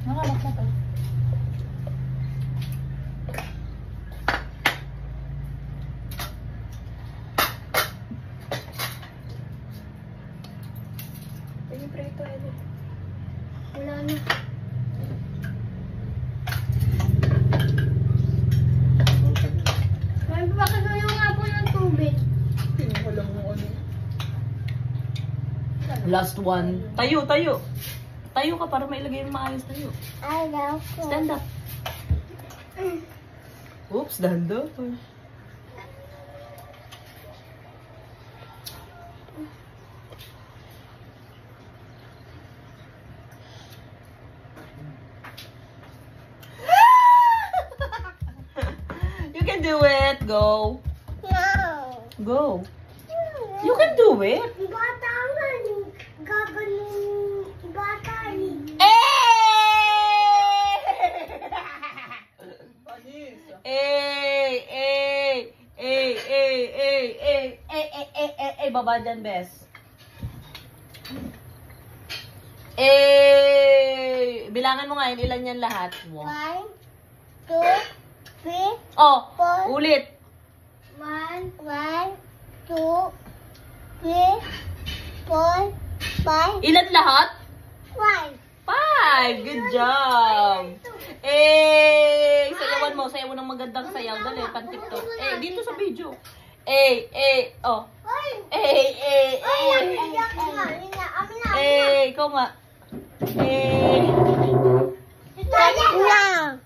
Nakalak na to. Pwede prito, Eddie. Wala na. May pakagayo nga po ng tubig. Pinukulang mo ano. Last one. Tayo, tayo. Tayo ka para mailagay yung maayos tayo. Ayaw ko. Stand up. Oops, dando. You can do it. Go. No. Go. You can do it. Bata nga ni gagaling bata ni. Panis. Baba dyan, Bes. Bilangan mo nga yun, ilan yan lahat? 1, 2, 3, Oh, 4. ulit. 1, 2, 3, 4, 5, Ilan lahat? 5. 5. Good job. Sayawan mo. Sayawan ng magandang sayaw. Dali, pan-tiktok. Dito sa video. Oh. Ikaw nga. Na.